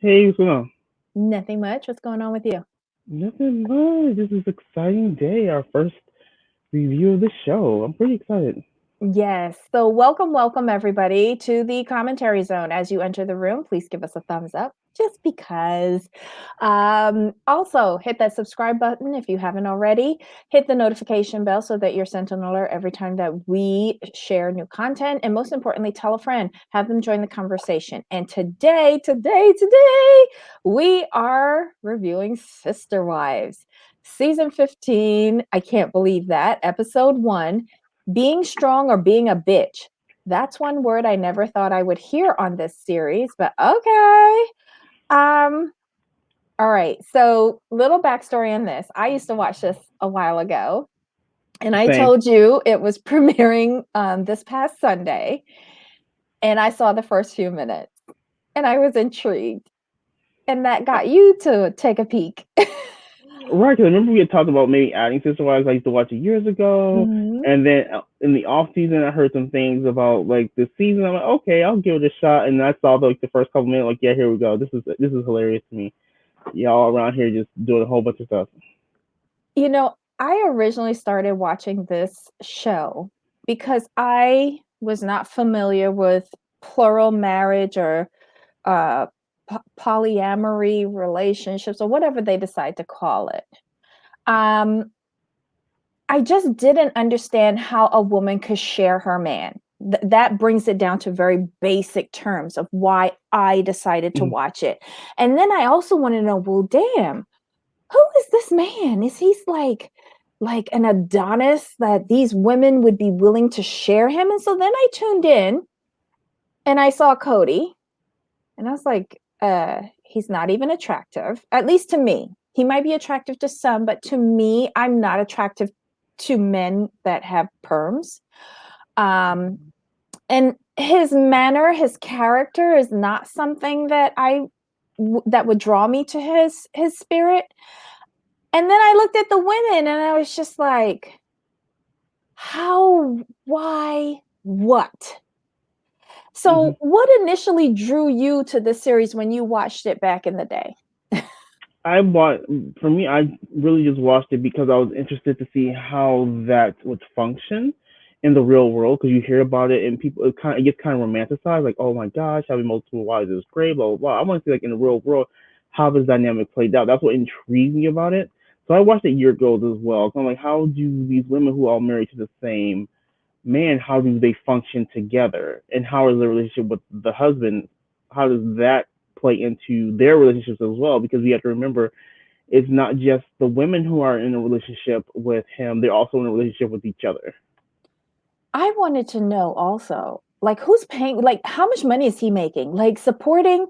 Hey, what's going on? Nothing much. What's going on with you? Nothing much. This is an exciting day. Our first review of the show. I'm pretty excited. Yes. So, welcome everybody to the commentary zone. As you enter the room, please give us a thumbs up just because. Also, hit that subscribe button if you haven't already. Hit the notification bell so that you're sent an alert every time that we share new content. And most importantly, tell a friend, have them join the conversation. And today, we are reviewing Sister Wives. Season 15, I can't believe that, episode 1, being strong or being a bitch. That's one word I never thought I would hear on this series, but okay. Um, all right. So, little backstory on this. I used to watch this a while ago, and I Same. told you it was premiering this past Sunday, and I saw the first few minutes, and I was intrigued, and that got you to take a peek. Right, 'cause I remember we had talked about maybe adding Sister Wives. I used to watch it years ago, Mhm. and then in the off season, I heard some things about like the season. I'm like, okay, I'll give it a shot. And I saw like the first couple minutes, like, yeah, here we go. This is hilarious to me. Y'all around here just doing a whole bunch of stuff. You know, I originally started watching this show because I was not familiar with plural marriage or uh, polyamory relationships or whatever they decide to call it. Um, I just didn't understand how a woman could share her man. That brings it down to very basic terms of why I decided to Mhm. watch it. And then I also want to know, well, damn, who is this man? Is he like an Adonis that these women would be willing to share him? And so then I tuned in and I saw Cody and I was like, he's not even attractive, at least to me. He might be attractive to some, but to me, I'm not attractive to men that have perms. Um, and his manner, his character is not something that that would draw me to his spirit. And then I looked at the women and I was just like, how, why, what? Mhm. So, what initially drew you to this series when you watched it back in the day? I bought for me. I really just watched it because I was interested to see how that would function in the real world. Because you hear about it and people, it gets kind of romanticized. Like, oh my gosh, having multiple wives is great. Blah blah blah. I want to see like in the real world how this dynamic played out. That's what intrigued me about it. So I watched it year ago as well. So I'm like, how do these women who are all married to the same man, how do they function together, and how is the relationship with the husband? How does that play into their relationships as well? Because we have to remember it's not just the women who are in a relationship with him, they're also in a relationship with each other. I wanted to know also, like, who's paying, like, how much money is he making? Like, supporting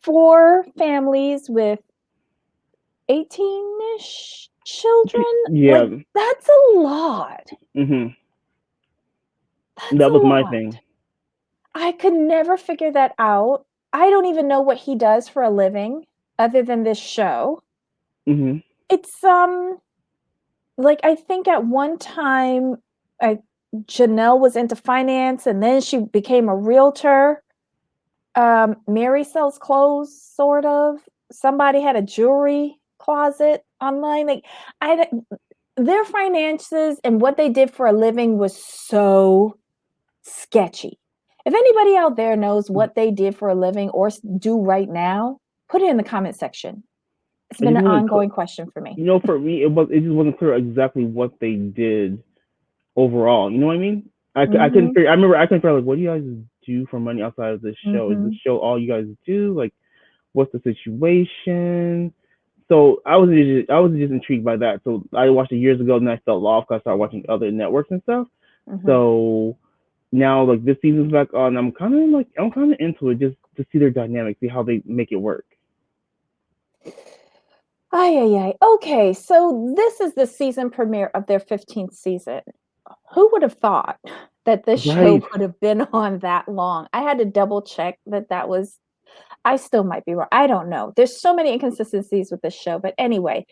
four families with 18-ish children? Like, Yeah. that's a lot. Mhm. That's That a was my lot. thing. I could never figure that out. I don't even know what he does for a living other than this show. Mhm. It's like I think at one time I Janelle was into finance and then she became a realtor. Mary sells clothes, sort of. Somebody had a jewelry closet online. Like I their finances and what they did for a living was so sketchy. If anybody out there knows what they did for a living or do right now, put it in the comment section. It's It been just an wasn't clear. ongoing question for me. For me, it just wasn't clear exactly what they did overall. You know what I mean? I couldn't Mhm. figure. I remember I couldn't figure out, like, what do you guys do for money outside of this show? Is this Mhm. show all you guys do? Like, what's the situation? So I was just intrigued by that. So I watched it years ago, and I fell off because I started watching other networks and stuff. Mhm. So now, like, this season's back on, I'm kind of into it just to see their dynamic, see how they make it work. Ay, ay, ay. Okay, so this is the season premiere of their 15th season. Who would have thought that this show Right. would have been on that long? I had to double check that was, I still might be wrong. I don't know. There's so many inconsistencies with this show. But anyway,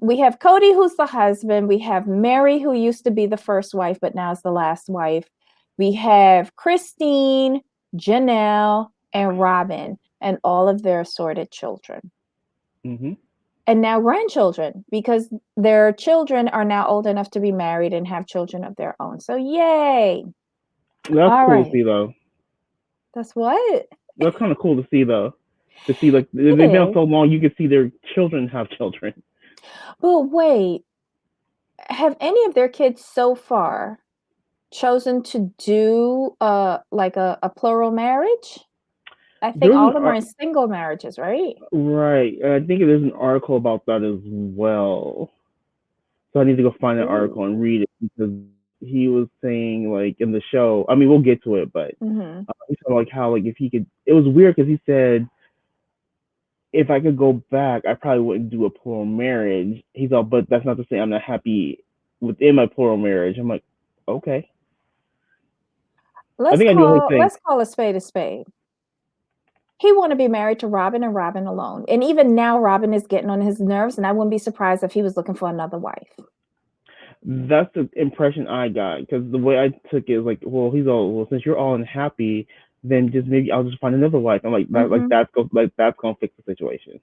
we have Cody, who's the husband. We have Mary, who used to be the first wife, but now is the last wife. We have Christine, Janelle, and Robin. and all of their assorted children. Hmm. And now grandchildren, because their children are now old enough to be married and have children of their own. So yay. That's All cool to right. see, though. That's what? That's kind of cool to see, though. To see, like, they've It been on is. so long, you can see their children have children. But wait, have any of their kids so far chosen to do like a plural marriage? I think There's all an of them are in single marriages, right? right, and I think there's an article about that as well. So I need to go find an Ooh. article and read it because he was saying like in the show. I mean, we'll get to it, but Mhm. he said like how like if he could. It was weird because he said if I could go back, I probably wouldn't do a plural marriage. He's all, but that's not to say I'm not happy within my plural marriage. I'm like, okay. I think I do the whole thing. Let's call a spade a spade. He want to be married to Robin and Robin alone. And even now Robin is getting on his nerves and I wouldn't be surprised if he was looking for another wife. That's the impression I got because the way I took it is like, well, he's all, well, since you're all unhappy, then just maybe I'll just find another wife. I'm like that, Mhm. like that's gonna fix the situation.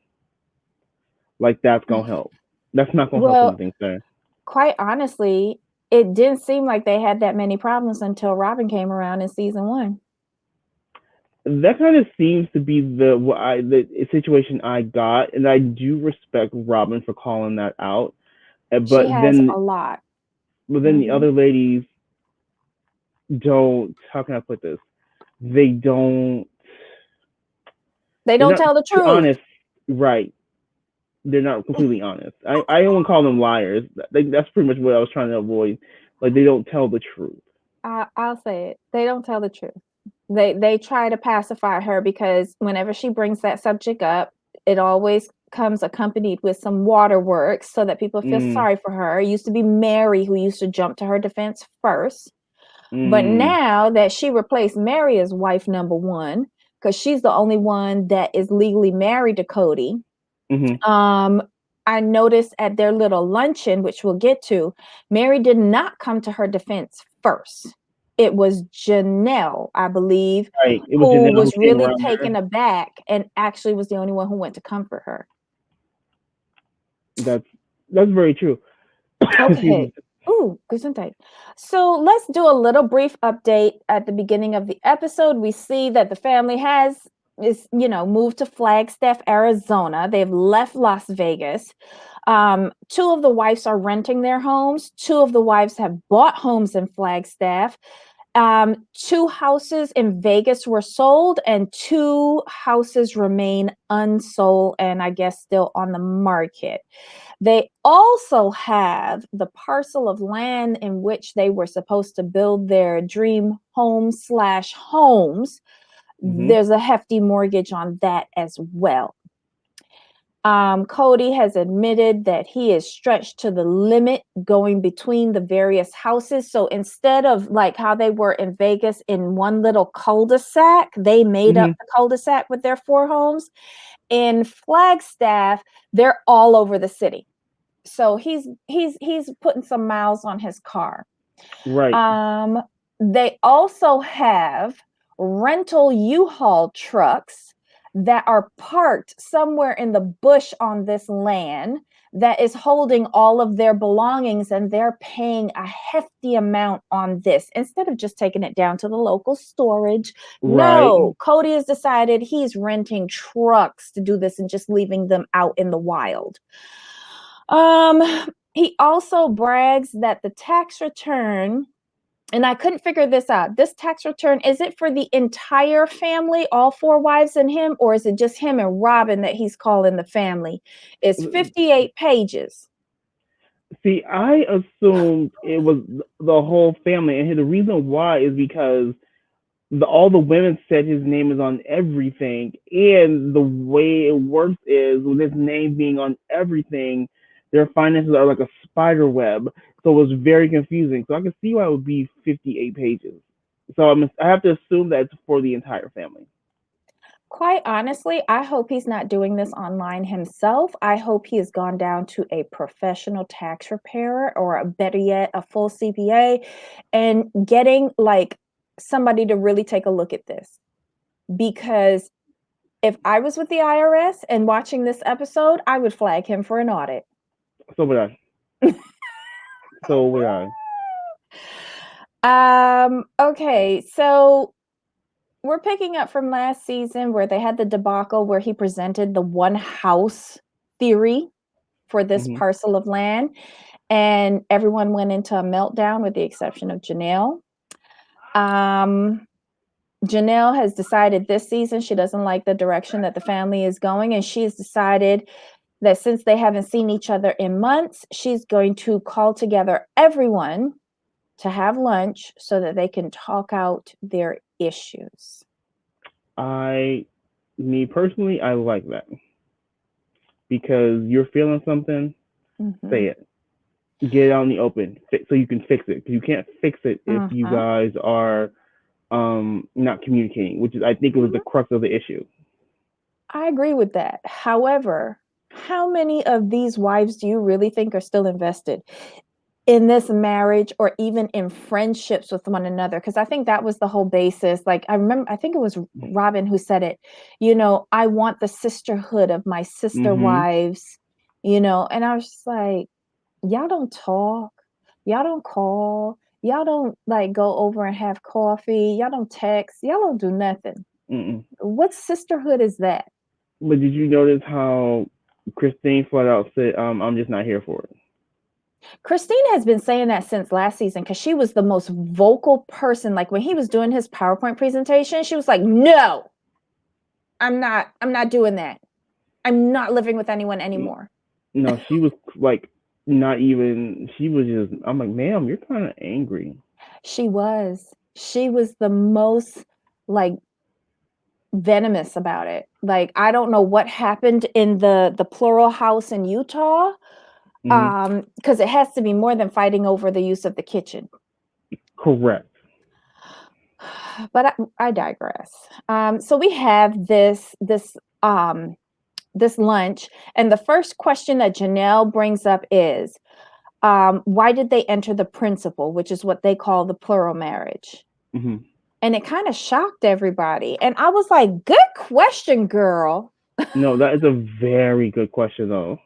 Like that's gonna help. That's not gonna help Well, anything, sir. quite honestly, it didn't seem like they had that many problems until Robin came around in season 1. That kind of seems to be the situation I got, and I do respect Robin for calling that out. She But has then, a lot. the Mhm. other ladies don't. How can I put this? They don't. They They're don't not tell the truth. honest, right? They're not completely honest. I don't call them liars. That's pretty much what I was trying to avoid. Like they don't tell the truth. I'll say it. They don't tell the truth. They try to pacify her because whenever she brings that subject up, it always comes accompanied with some waterworks so that people feel Mm, sorry for her. It used to be Mary who used to jump to her defense first. But mm, now that she replaced Mary as wife number 1, because she's the only one that is legally married to Cody, mm-hmm. um, I noticed at their little luncheon, which we'll get to, Mary did not come to her defense first. It was Janelle, I believe, Right. It was who Janelle who was came really around taken there. aback and actually was the only one who went to comfort her. That's that's very true. Excuse Okay. me. Ooh, Gesundheit. So let's do a little brief update at the beginning of the episode. We see that the family moved to Flagstaff, Arizona. They've left Las Vegas. Two of the wives are renting their homes. Two of the wives have bought homes in Flagstaff. Two houses in Vegas were sold, and two houses remain unsold and I guess still on the market. They also have the parcel of land in which they were supposed to build their dream home/homes. Mm-hmm. There's a hefty mortgage on that as well. Cody has admitted that he is stretched to the limit going between the various houses. So instead of like how they were in Vegas in one little cul-de-sac, they made Mm-hmm. up the cul-de-sac with their 4 homes. In Flagstaff, they're all over the city. So he's putting some miles on his car. Right. Um, they also have rental U-Haul trucks that are parked somewhere in the bush on this land that is holding all of their belongings, and they're paying a hefty amount on this instead of just taking it down to the local storage. Right. No, Cody has decided he's renting trucks to do this and just leaving them out in the wild. Um, he also brags that the tax return, and I couldn't figure this out. This tax return, is it for the entire family, all 4 wives and him, or is it just him and Robin that he's calling the family? It's 58 pages. See, I assumed it was the whole family, and the reason why is because all the women said his name is on everything, and the way it works is with his name being on everything, their finances are like a spider web. So it was very confusing. So I can see why it would be 58 pages. So I have to assume that it's for the entire family. Quite honestly, I hope he's not doing this online himself. I hope he has gone down to a professional tax preparer or better yet, a full CPA and getting like somebody to really take a look at this because if I was with the IRS and watching this episode, I would flag him for an audit. So would I. So would I. Okay, so we're picking up from last season where they had the debacle where he presented the one house theory for this Hmm. parcel of land, and everyone went into a meltdown with the exception of Janelle. Um, Janelle has decided this season she doesn't like the direction that the family is going, and she's decided that since they haven't seen each other in months, she's going to call together everyone to have lunch so that they can talk out their issues. Me personally, I like that because you're feeling something, Mm-hmm. say it, get it out in the open, so you can fix it. Because you can't fix it if you Uh-huh. guys are not communicating, which is I think it was the Mm-hmm. crux of the issue. I agree with that. However, how many of these wives do you really think are still invested in this marriage or even in friendships with one another? Because I think that was the whole basis. Like, I remember, I think it was Robin who said it, I want the sisterhood of my sister Mm-hmm. wives, and I was just like, y'all don't talk, y'all don't call, y'all don't like go over and have coffee, y'all don't text, y'all don't do nothing. Mm-mm. What sisterhood is that? But did you notice how Christine flat out said, "I'm just not here for it." Christine has been saying that since last season because she was the most vocal person. Like when he was doing his PowerPoint presentation, she was like, "No, I'm not doing that. I'm not living with anyone anymore." No, she was like not even. She was just. I'm like, ma'am, you're kind of angry. She was. She was the most like venomous about it. Like I don't know what happened in the plural house in Utah. Mm-hmm. Because it has to be more than fighting over the use of the kitchen. Correct. But I digress. So we have this lunch, and the first question that Janelle brings up is, why did they enter the principle, which is what they call the plural marriage? Mm-hmm. And it kind of shocked everybody. And I was like, good question, girl. No, that is a very good question, though.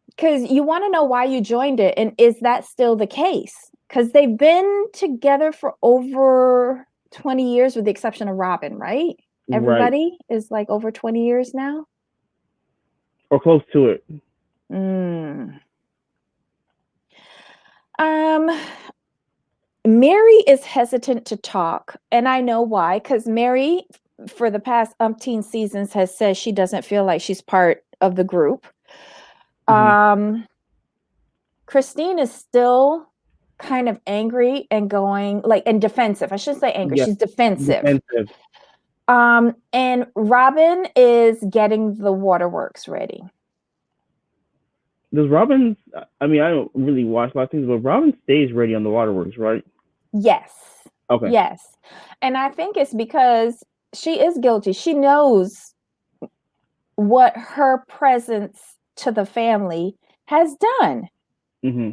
Because you want to know why you joined it. And is that still the case? Because they've been together for over 20 years, with the exception of Robin, right? Right, Everybody is like over 20 years now. or close to it. Mm. Um, Mary is hesitant to talk, and I know why, because Mary, for the past umpteen seasons, has said she doesn't feel like she's part of the group. Mm-hmm. Um, Christine is still kind of angry and going like and defensive. I shouldn't say angry, Yes, she's defensive. defensive. And Robin is getting the waterworks ready. Does Robin? I mean, I don't really watch a lot of things, but Robin stays ready on the waterworks, right? Yes. Okay. Yes. And I think it's because she is guilty. She knows what her presence to the family has done. Mm-hmm.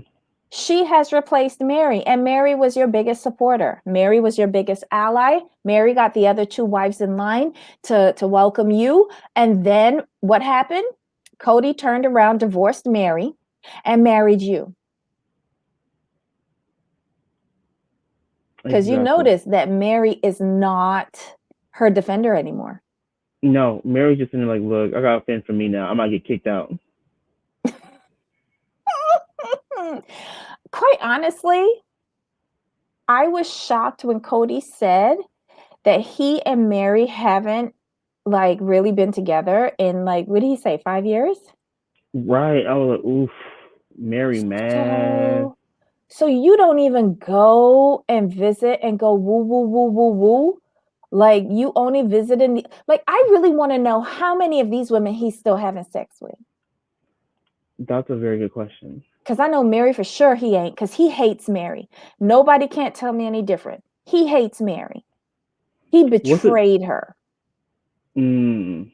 She has replaced Mary, and Mary was your biggest supporter. Mary was your biggest ally. Mary got the other two wives in line to welcome you. And then what happened? Cody turned around, divorced Mary, and married you. Because you Exactly. notice that Mary is not her defender anymore. No, Mary's just in there like, look, I got a fan for me now. I might get kicked out. Quite honestly, I was shocked when Cody said that he and Mary haven't like really been together in like, what did he say, 5 years? Right. I was like, oof, Mary, man. So so you don't even go and visit and go woo woo woo woo woo. Like you only visited like I really want to know how many of these women he's still having sex with. That's a very good question. Because I know Mary for sure he ain't, because he hates Mary. Nobody can't tell me any different. He hates Mary. He What's it? betrayed her. Mm,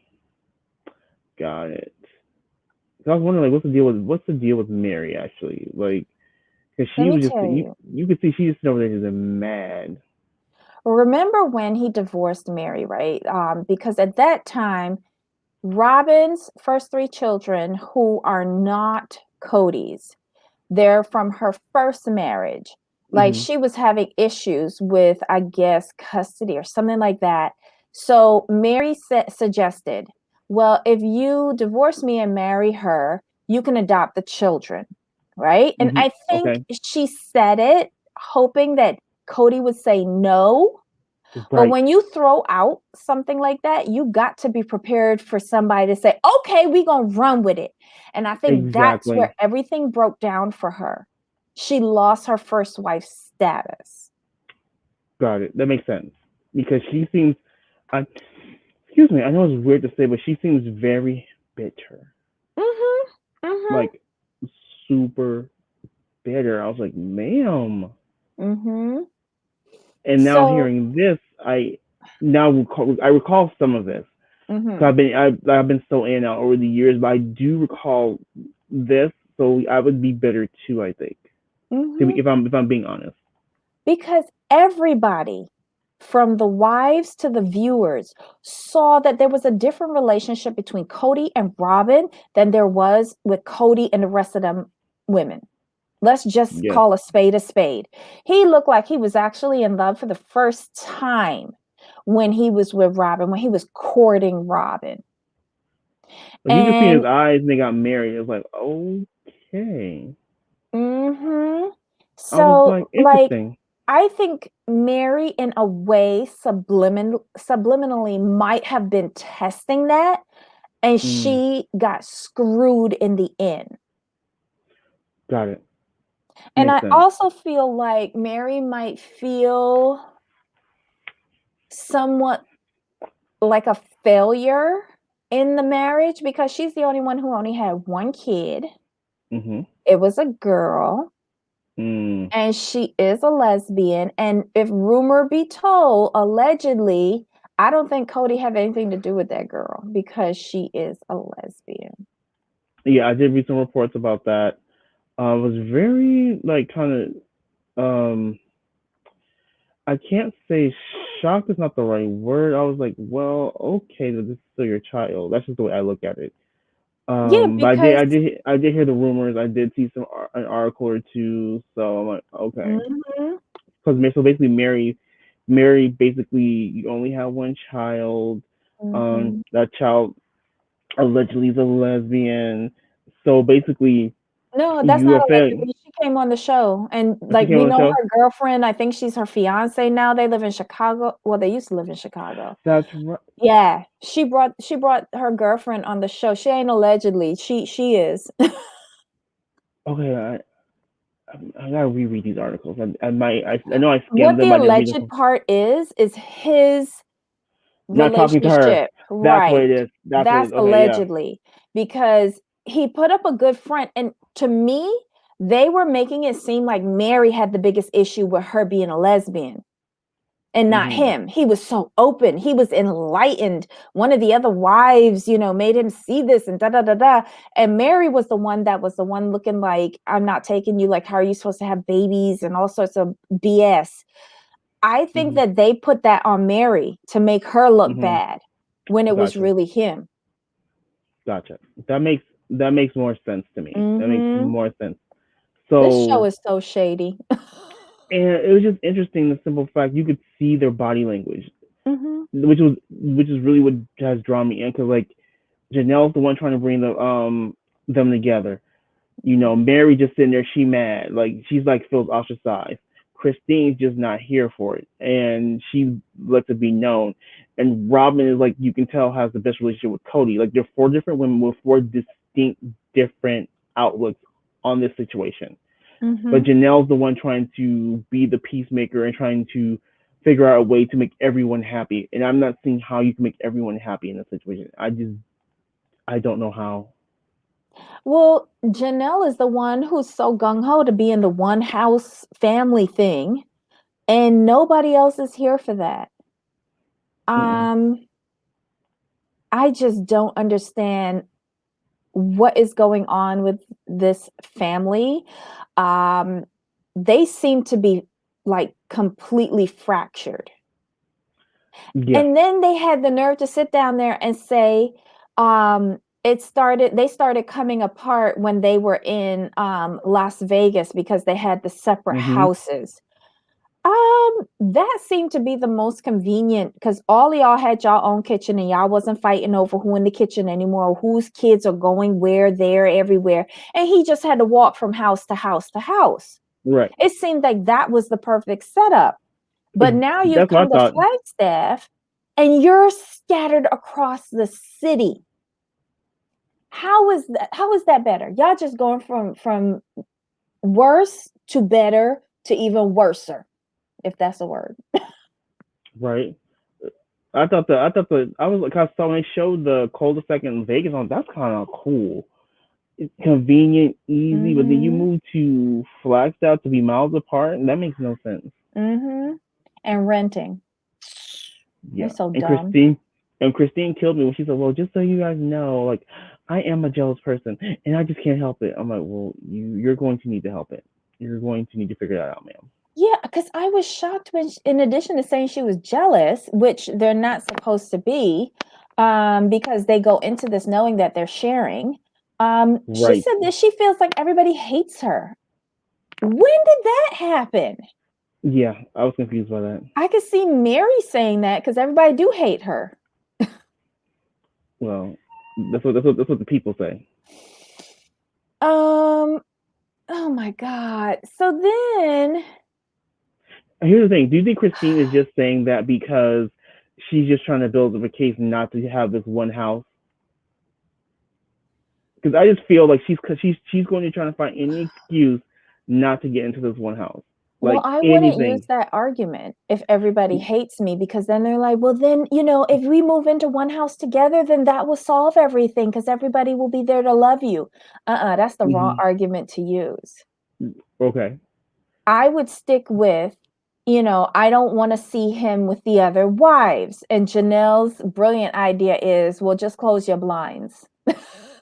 got it. So I was wondering, like, what's the deal with Mary actually? Like, because Let she me was just tell you, you. you could see she's just over there just mad. Remember when he divorced Mary, right? Because at that time, Robin's first 3 children who are not Cody's, they're from her first marriage. Like, Hmm. she was having issues with, I guess, custody or something like that. So Mary suggested, well, if you divorce me and marry her, you can adopt the children, right? And Hmm. I think Okay. she said it hoping that Cody would say no. But Right. when you throw out something like that, you got to be prepared for somebody to say, okay, we're going to run with it. And I think that's Exactly. where everything broke down for her. She lost her first wife's status. Got it. That makes sense because she seems. I excuse me. I know it's weird to say, but she seems very bitter. Mm-hmm. Mm-hmm. Like super bitter. I was like, ma'am. Mm-hmm. And now So, hearing this, I recall some of this. So mm-hmm. I've been so in and out over the years, but I do recall this. So I would be bitter too. I think Mm-hmm. if I'm being honest. Because everybody, from the wives to the viewers, saw that there was a different relationship between Cody and Robin than there was with Cody and the rest of them women. Let's just Yes. call a spade a spade. He looked like he was actually in love for the first time when he was with Robin, when he was courting Robin. But you could see in his And eyes, and they got married. It was like, okay. mhm. I was So, like, like, interesting. I think Mary, in a way, subliminally might have been testing that, and Mm, she got screwed in the end. got it. And Makes I sense. also feel like Mary might feel somewhat like a failure in the marriage because she's the only one who only had one kid. Mm-hmm. It was a girl, Mm. and she is a lesbian. And if rumor be told, allegedly, I don't think Cody had anything to do with that girl because she is a lesbian. Yeah, I did read some reports about that. I was very like kind of I can't say shocked is not the right word. I was like, well, okay, this is still your child. That's just the way I look at it. Yeah, But because I did hear the rumors. I did see an article or two. So I'm like, okay, mhm, because so basically, Mary basically you only have one child. mhm. That child allegedly is a lesbian. So basically, No, that's you not offend. allegedly. She came on the show, and She like came we on the know show. her girlfriend. I think she's her fiance now. They live in Chicago. Well, they used to live in Chicago. That's right. Yeah, she brought her girlfriend on the show. She ain't allegedly. She is. Okay, I gotta reread these articles. I might. I know I skimmed What them. the I didn't read alleged them. part is his Not talking to her. relationship, That's what right? it is. That's what it That's is. Okay, yeah. allegedly because he put up a good front, and to me, they were making it seem like Mary had the biggest issue with her being a lesbian and not Mhm. him. He was so open. He was enlightened. One of the other wives, made him see this and da da da da. And Mary was the one that was the one looking like, I'm not taking you. Like, how are you supposed to have babies and all sorts of BS? I think Mhm. that they put that on Mary to make her look Mhm. bad when it was Gotcha. really him. Gotcha. That makes more sense to me. That makes Hmm. more sense. This show So, is so shady. and it was just interesting the simple fact you could see their body language, Hmm. which is really what has drawn me in because like Janelle's the one trying to bring them together. You know, Mary just sitting there, she mad, like she's like feels ostracized. Christine's just not here for it, and she lets it be known. And Robin is like you can tell has the best relationship with Cody. Like they're four different women with four distinct different outlooks on this situation. But Hmm. Janelle's the one trying to be the peacemaker and trying to figure out a way to make everyone happy. And I'm not seeing how you can make everyone happy in this situation. I don't know how. Well, Janelle is the one who's so gung ho to be in the one house family thing, and nobody else is here for that. Mm-mm. Um, I just don't understand what is going on with this family. Um, they seem to be like completely fractured. Yeah. And then they had the nerve to sit down there and say, They started coming apart when they were in Las Vegas because they had the separate Mm-hmm. houses. That seemed to be the most convenient because all of y'all had y'all own kitchen and y'all wasn't fighting over who in the kitchen anymore, or whose kids are going where, there, everywhere. And he just had to walk from house to house to house. Right. It seemed like that was the perfect setup. But now you've That's what I come to thought. Flagstaff and you're scattered across the city. How is that better? Y'all just going from worse to better to even worser, if that's a word. Right. I was like, I saw when they showed the cul-de-sac in Vegas. On that's kind of cool. It's convenient, easy, but then you Mhm. move to Flagstaff to be miles apart, and that makes no sense. Mhm. And renting. Yeah. It's so And dumb. Christine killed me when she said, "Well, just so you guys know, like, I am a jealous person, and I just can't help it." I'm like, "Well, you're going to need to help it. You're going to need to figure that out, ma'am." Yeah, because I was shocked when, in addition to saying she was jealous, which they're not supposed to be, because they go into this knowing that they're sharing. She Right. said that she feels like everybody hates her. When did that happen? Yeah, I was confused by that. I could see Mary saying that because everybody do hate her. Well, that's what the people say. Um, oh my God. So then, Here's the thing: do you think Christine is just saying that because she's just trying to build up a case not to have this one house? Because I just feel like she's going to try to find any excuse not to get into this one house, well, like I wouldn't use anything. that argument if everybody hates me because then they're like, well, then, if we move into one house together, then that will solve everything because everybody will be there to love you. That's the wrong Hmm. argument to use. Okay. I would stick with, I don't want to see him with the other wives. And Janelle's brilliant idea is, well, just close your blinds.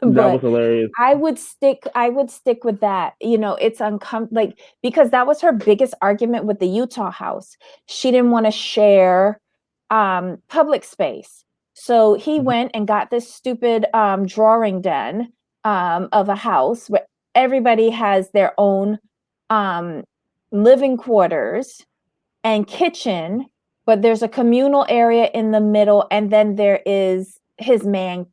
That But was hilarious. I would stick with that. It's uncomfortable, like, because that was her biggest argument with the Utah house. She didn't want to share public space. So he Mhm. went and got this stupid drawing den of a house where everybody has their own um living quarters and kitchen, but there's a communal area in the middle, and then there is his man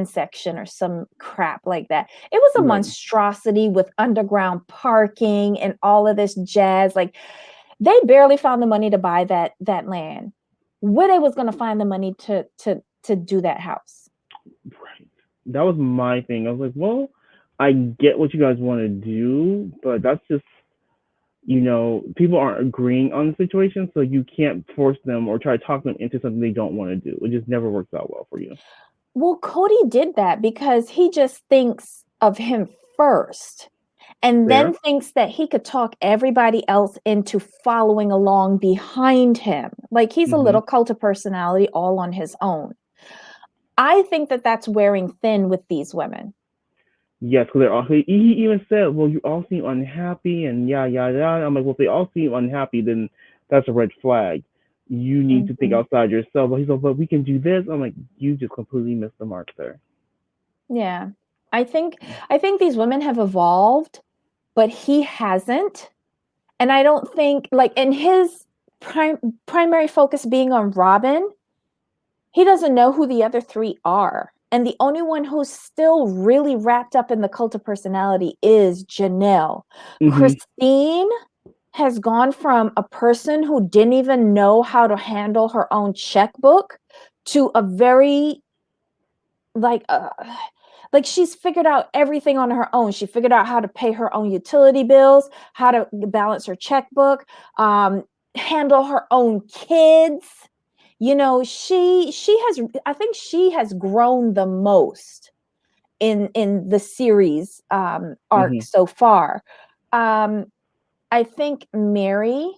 section or some crap like that. It was a Right. monstrosity with underground parking and all of this jazz. Like, they barely found the money to buy that land. Where they was going to find the money to do that house? Right. That was my thing. I was like, well, I get what you guys want to do, but that's just people aren't agreeing on the situation, so you can't force them or try to talk them into something they don't want to do. It just never works out well for you. Well, Cody did that because he just thinks of him first and then Fair. thinks that he could talk everybody else into following along behind him. Like, he's a Hmm. little cult of personality all on his own. I think that that's wearing thin with these women. Yes, because they're all. He even said, "Well, you all seem unhappy," and yeah, yeah, yeah. I'm like, "Well, if they all seem unhappy, then that's a red flag. You need to think Mhm. outside yourself." But he's like, "But we can do this." I'm like, "You just completely missed the mark there." Yeah. I think I think these women have evolved, but he hasn't. And I don't think, like, in his primary focus being on Robin, he doesn't know who the other three are. And the only one who's still really wrapped up in the cult of personality is Janelle. Hmm. Christine has gone from a person who didn't even know how to handle her own checkbook to a very, like, she's figured out everything on her own. She figured out how to pay her own utility bills, how to balance her checkbook, handle her own kids. She has, I think she has grown the most in the series arc Hmm. so far. Um, I think Mary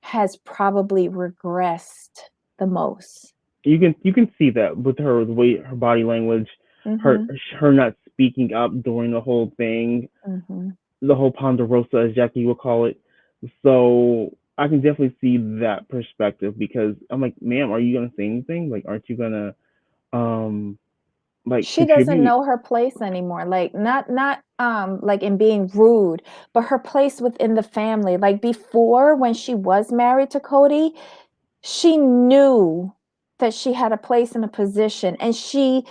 has probably regressed the most. You can see that with her, the way her body language, her Mhm. her not speaking up during the whole thing, Mhm. the whole ponderosa, as Jackie will call it. So I can definitely see that perspective because I'm like, ma'am, are you gonna say anything? Like, aren't you gonna um like She doesn't contribute. know her place anymore. Like not like in being rude, but her place within the family. Like before when she was married to Cody, she knew that she had a place and a position, and she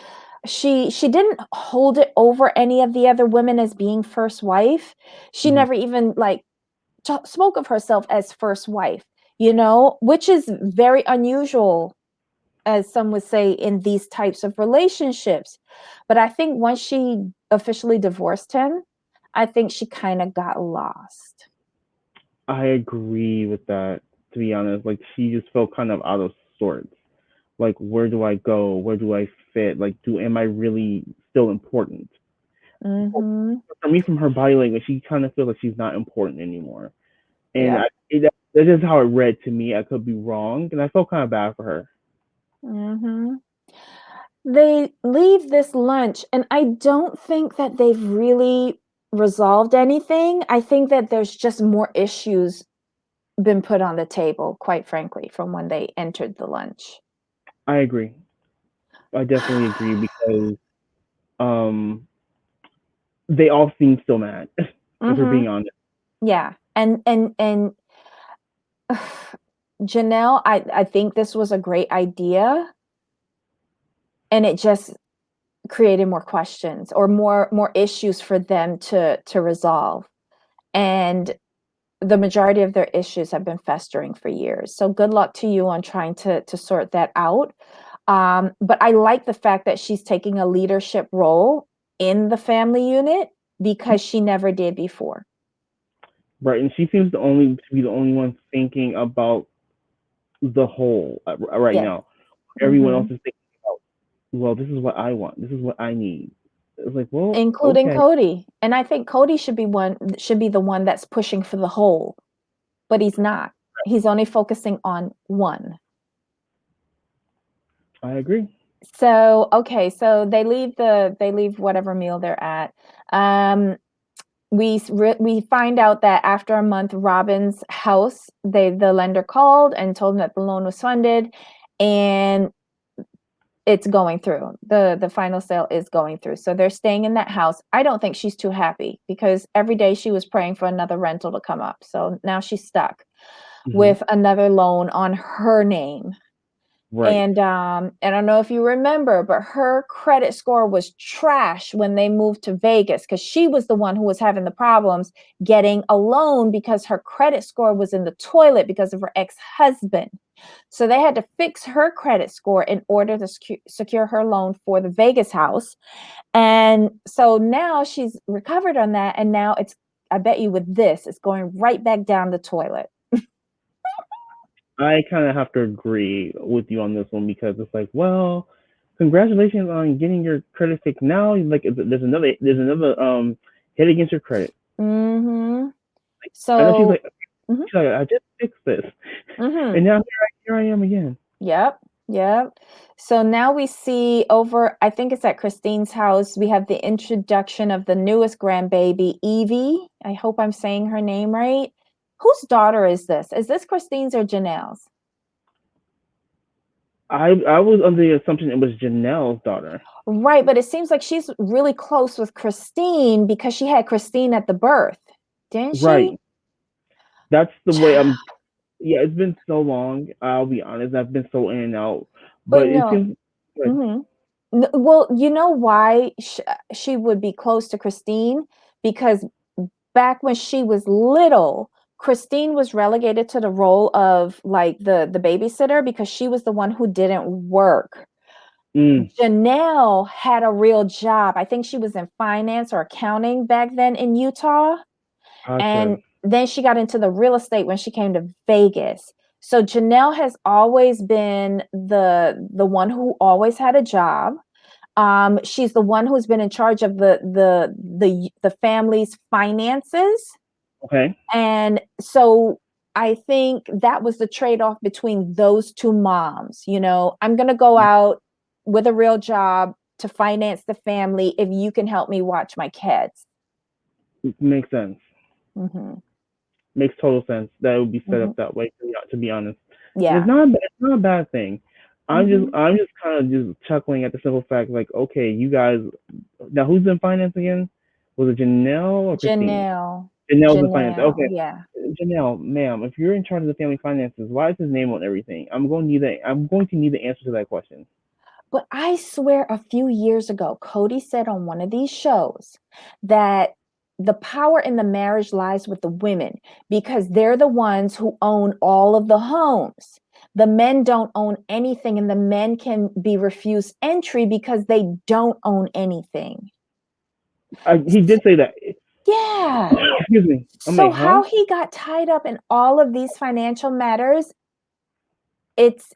didn't hold it over any of the other women as being first wife. She Mhm. never even like spoke of herself as first wife, you know, which is very unusual, as some would say, in these types of relationships. But I think once she officially divorced him, I think she kind of got lost. I agree with that. To be honest, like she just felt kind of out of sorts. Like, where do I go? Where do I fit? Like, do am I really still important? Mm-hmm. For me, from her body language, she kind of feels like she's not important anymore. And Yep. that's just how it read to me. I could be wrong, and I felt kind of bad for her. Mm-hmm. They leave this lunch, and I don't think that they've really resolved anything. I think that there's just more issues been put on the table, quite frankly, from when they entered the lunch. I agree. I definitely agree because um they all seem still mad, if we're Mm-hmm. being honest. Yeah. And Janelle, I think this was a great idea, and it just created more questions or more issues for them to resolve. And the majority of their issues have been festering for years. So good luck to you on trying to sort that out. But I like the fact that she's taking a leadership role in the family unit because she never did before. Right, and she seems to be the only one thinking about the whole right Yes. now. Everyone else Hmm. is thinking about, well, this is what I want. This is what I need. It's like, well, Including okay. Cody. And I think Cody should be the one that's pushing for the whole, but he's not. He's only focusing on one. I agree. So, okay, so they leave whatever meal they're at. Um, we find out that after a month, Robin's house, the lender called and told them that the loan was funded, and it's going through. The final sale is going through. So they're staying in that house. I don't think she's too happy because every day she was praying for another rental to come up. So now she's stuck Hmm. with another loan on her name. Right. And I don't know if you remember, but her credit score was trash when they moved to Vegas because she was the one who was having the problems getting a loan because her credit score was in the toilet because of her ex-husband. So they had to fix her credit score in order to secure her loan for the Vegas house. And so now she's recovered on that. And now it's, I bet you with this, it's going right back down the toilet. I kind of have to agree with you on this one because it's like, well, congratulations on getting your credit fixed. Now, like, there's another hit against your credit. Mm-hmm. I know So, she's like, I just fixed this, mm-hmm. and now here I am again. Yep, yep. So now we see over, I think it's at Christine's house, we have the introduction of the newest grandbaby, Evie. I hope I'm saying her name right. Whose daughter is this? Is this Christine's or Janelle's? I was under the assumption it was Janelle's daughter. Right, but it seems like she's really close with Christine because she had Christine at the birth, didn't she? Right. That's the way I'm. Yeah, it's been so long. I'll be honest. I've been so in and out, But but it no. seems good. Hmm. Well, you know why she would be close to Christine? Because back when she was little, Christine was relegated to the role of like the babysitter because she was the one who didn't work. Mm, Janelle had a real job. I think she was in finance or accounting back then in Utah. gotcha. And then she got into the real estate when she came to Vegas. So Janelle has always been the one who always had a job. She's the one who's been in charge of the family's finances. Okay. And so I think that was the trade-off between those two moms. You know, I'm going to go out with a real job to finance the family if you can help me watch my kids. Makes sense. Hmm. Makes total sense that it would be set Hmm. up that way. To be honest, and Yeah. it's not a bad thing. Mhm. I'm just kind of just chuckling at the simple fact, like, okay, you guys, now who's in finance again? Was it Janelle or Christine? Janelle. Janelle's in finance. Janelle, Okay, yeah. Janelle, ma'am, if you're in charge of the family finances, why is his name on everything? I'm going to need the answer to that question. But I swear a few years ago, Cody said on one of these shows that the power in the marriage lies with the women because they're the ones who own all of the homes. The men don't own anything, and the men can be refused entry because they don't own anything. He did say that. Yeah. Excuse me. I'm So like, huh? how he got tied up in all of these financial matters, it's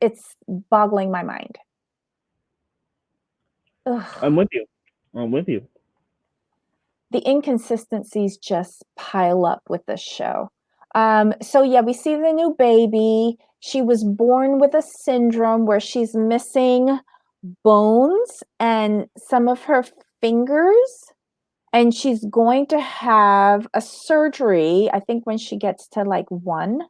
boggling my mind. I'm Ugh. with you. I'm with you. The inconsistencies just pile up with this show. So yeah, we see the new baby. She was born with a syndrome where she's missing bones and some of her fingers, and she's going to have a surgery, I think when she gets to like one,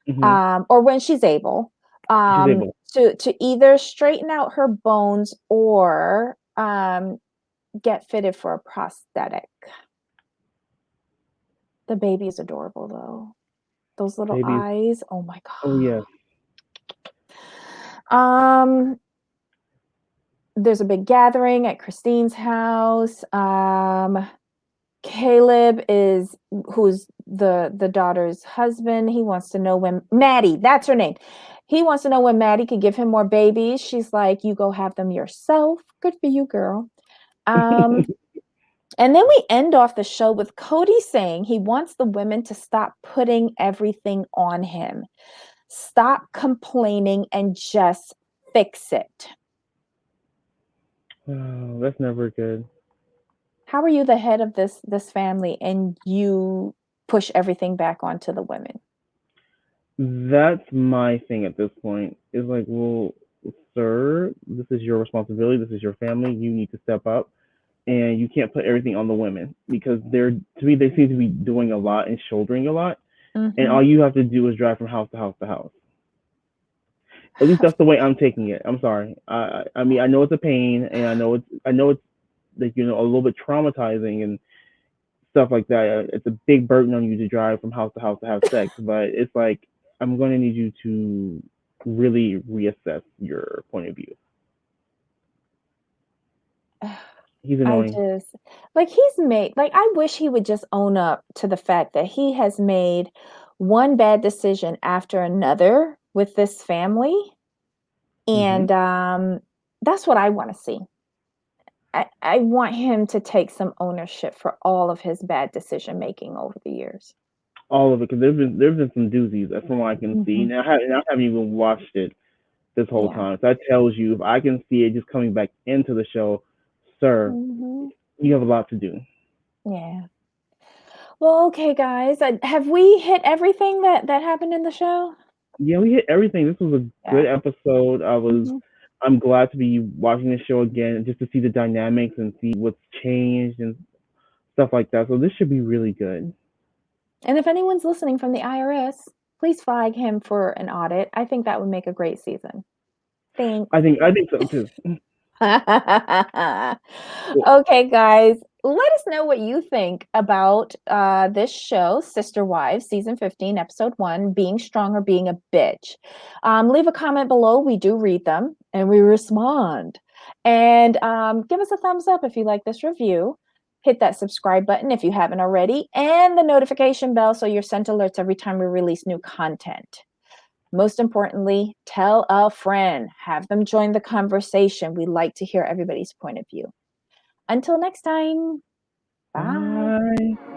Hmm. or when she's able, She's able. to either straighten out her bones or get fitted for a prosthetic. The baby is adorable though. Those little Babies. eyes. Oh my Oh yes. god. There's a big gathering at Christine's house. Caleb is who's the daughter's husband. He wants to know when Maddie, that's her name. He wants to know when Maddie could give him more babies. She's like, "You go have them yourself. Good for you, girl." Um And then we end off the show with Cody saying he wants the women to stop putting everything on him. Stop complaining and just fix it. Oh, that's never good. How are you the head of this family and you push everything back onto the women? That's my thing at this point. Is like, well, sir, this is your responsibility. This is your family. You need to step up, and you can't put everything on the women because they're to me they seem to be doing a lot and shouldering a lot, and Mhm. all you have to do is drive from house to house to house. At least that's the way I'm taking it. I'm sorry. I mean I know it's a pain, and I know it's like a little bit traumatizing and stuff like that. It's a big burden on you to drive from house to house to have sex, but it's like I'm going to need you to really reassess your point of view. He's I annoying. just like he's made like I wish he would just own up to the fact that he has made one bad decision after another with this family. Hmm. And that's what I want to see. I want him to take some ownership for all of his bad decision making over the years. All of it, because there's been some doozies from what I can see. Hmm. Now I haven't even watched it this whole Yeah. time, so that tells you if I can see it just coming back into the show, sir, Hmm. you have a lot to do. Yeah. Well, okay, guys. Have we hit everything that happened in the show? Yeah, we hit everything. This was a Yeah. good episode. Hmm. I'm glad to be watching the show again just to see the dynamics and see what's changed and stuff like that. So this should be really good. And if anyone's listening from the IRS, please flag him for an audit. I think that would make a great season. Thanks. I think so too. Cool. Okay, guys, let us know what you think about this show, Sister Wives, season 15, episode 1, Being Strong or Being a Bitch. Leave a comment below. We do read them and we respond. And give us a thumbs up if you like this review. Hit that subscribe button if you haven't already, and the notification bell so you're sent alerts every time we release new content. Most importantly, tell a friend, have them join the conversation. We like to hear everybody's point of view. Until next time, bye. Bye.